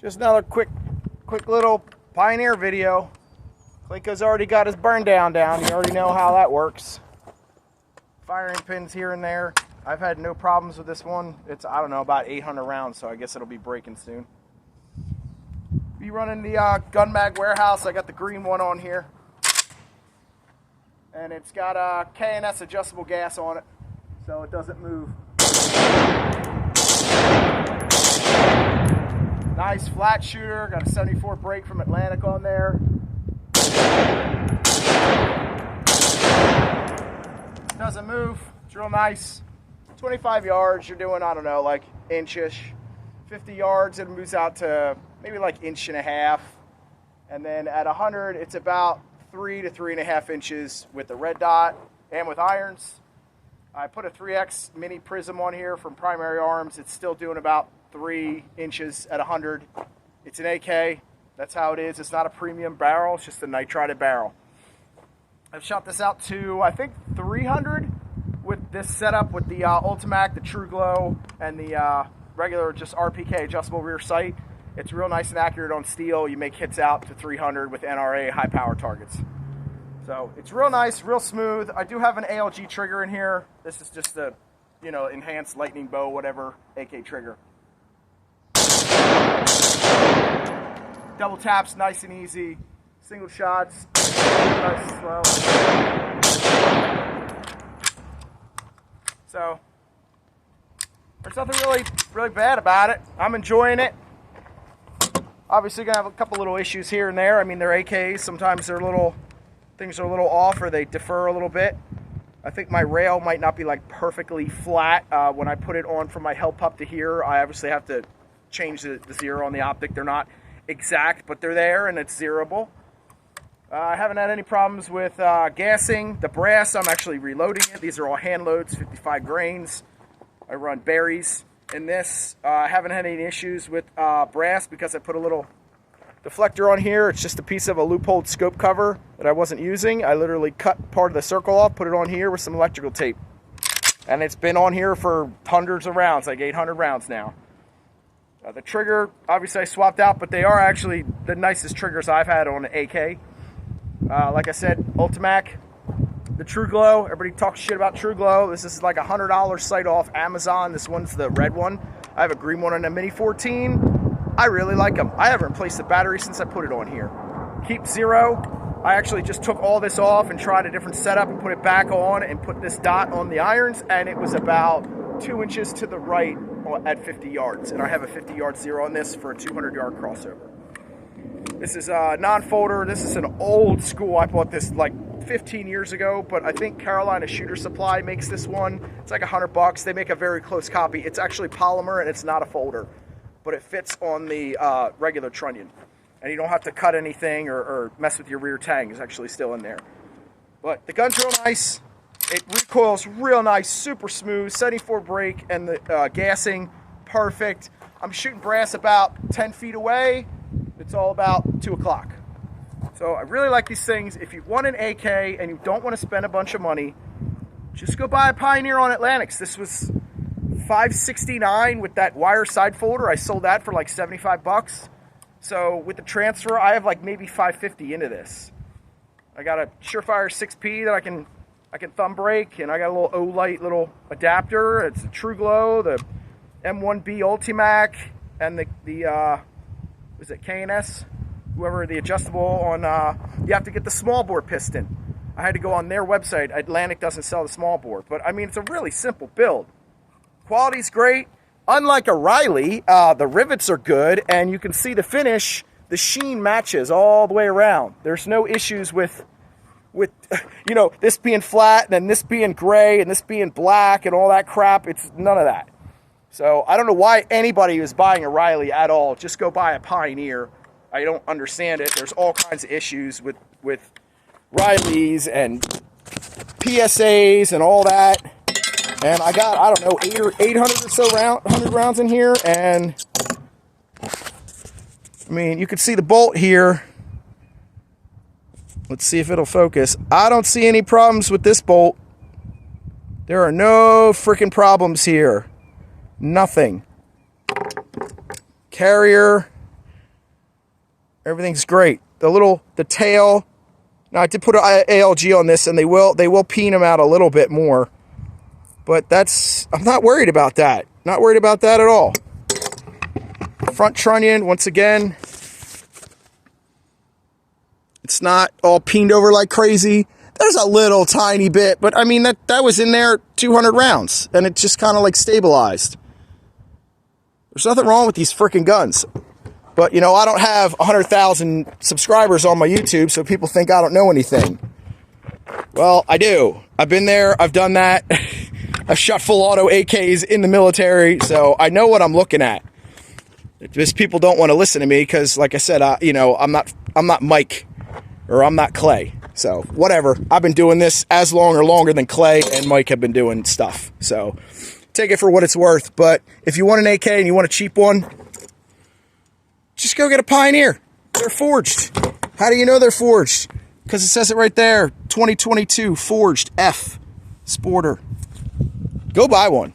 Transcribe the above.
Just another quick little Pioneer video. Clayco's already got his burn down. You already know how that works. Firing pins here and there. I've had no problems with this one. It's, I don't know, about 800 rounds, so I guess it'll be breaking soon. Be running the Gun Mag Warehouse. I got the green one on here. And it's got a K&S adjustable gas on it, so it doesn't move. Nice flat shooter. Got a 74 brake from Atlantic on there. Doesn't move. It's real nice. 25 yards, you're doing, I don't know, like inch-ish. 50 yards, it moves out to maybe like inch and a half. And then at 100, it's about 3 to 3.5 inches with the red dot and with irons. I put a 3X mini prism on here from Primary Arms. It's still doing about 3 inches at 100. It's an AK. That's how it is. It's not a premium barrel. It's just a nitrided barrel. I've shot this out to, I think, 300 with this setup with the Ultimac, the True Glow, and the regular just RPK adjustable rear sight. It's real nice and accurate on steel. You make hits out to 300 with NRA high power targets. So it's real nice, real smooth. I do have an ALG trigger in here. This is just a, you know, enhanced lightning bow, whatever, AK trigger. Double taps, nice and easy. Single shots, nice and slow. So there's nothing really bad about it. I'm enjoying it. Obviously gonna have a couple little issues here and there. I mean, they're AKs. Sometimes things are a little off or they defer a little bit. I think my rail might not be like perfectly flat. When I put it on from my hell pup to here, I obviously have to change the zero on the optic. They're not exact, but they're there and it's zeroable. I haven't had any problems with gassing. The brass, I'm actually reloading it. These are all hand loads, 55 grains. I run berries in this. I haven't had any issues with brass because I put a little deflector on here. It's just a piece of a loopholed scope cover that I wasn't using. I literally cut part of the circle off, put it on here with some electrical tape. And it's been on here for hundreds of rounds, like 800 rounds now. The trigger, obviously I swapped out, but they are actually the nicest triggers I've had on an AK. Like I said, Ultimac, the True Glow. Everybody talks shit about True Glow. This is like a $100 site off Amazon. This one's the red one. I have a green one on a Mini 14. I really like them. I haven't replaced the battery since I put it on here. Keep zero. I actually just took all this off and tried a different setup and put it back on and put this dot on the irons, and it was about 2 inches to the right at 50 yards. And I have a 50-yard zero on this for a 200-yard crossover. This is a non-folder. This is an old school. I bought this like 15 years ago, but I think Carolina Shooter Supply makes this one. It's like $100. They make a very close copy. It's actually polymer and it's not a folder, but it fits on the regular trunnion. And you don't have to cut anything or mess with your rear tang. It's actually still in there. But the gun's real nice. It recoils real nice, super smooth, 74 brake, and the gassing, perfect. I'm shooting brass about 10 feet away. It's all about 2 o'clock. So I really like these things. If you want an AK and you don't want to spend a bunch of money, just go buy a Pioneer on Atlantics. This was $569 with that wire side folder. I sold that for like $75. So with the transfer, I have like maybe $550 into this. I got a Surefire 6P that I can thumb brake, and I got a little Olight little adapter. It's a True Glow, the M1B Ultimac, and the is it K&S? Whoever, the adjustable on, you have to get the small bore piston. I had to go on their website. Atlantic doesn't sell the small bore, but I mean, it's a really simple build. Quality's great. Unlike a Riley, the rivets are good, and you can see the finish, the sheen matches all the way around. There's no issues with you know, this being flat, and then this being gray, and this being black, and all that crap. It's none of that. So I don't know why anybody is buying a Riley at all. Just go buy a Pioneer. I don't understand it. There's all kinds of issues with Rileys and PSAs and all that. And I got, I don't know, 800 or so 100 rounds in here. And I mean, you can see the bolt here. Let's see if it'll focus. I don't see any problems with this bolt. There are no freaking problems here. Nothing. Carrier. Everything's great. The tail. Now I did put an ALG on this, and they will peen them out a little bit more. But I'm not worried about that. Not worried about that at all. Front trunnion, once again, it's not all peened over like crazy. There's a little tiny bit, but I mean, that was in there 200 rounds, and it just kind of like stabilized. There's nothing wrong with these freaking guns. But, you know, I don't have 100,000 subscribers on my YouTube, so people think I don't know anything. Well, I do. I've been there. I've done that. I've shot full auto AKs in the military, so I know what I'm looking at. Just people don't want to listen to me because, like I said, you know, I'm not Mike or I'm not Clay. So whatever. I've been doing this as long or longer than Clay and Mike have been doing stuff. So take it for what it's worth. But if you want an AK and you want a cheap one, just go get a Pioneer. They're forged. How do you know they're forged? Because it says it right there. 2022 forged F Sporter. Go buy one.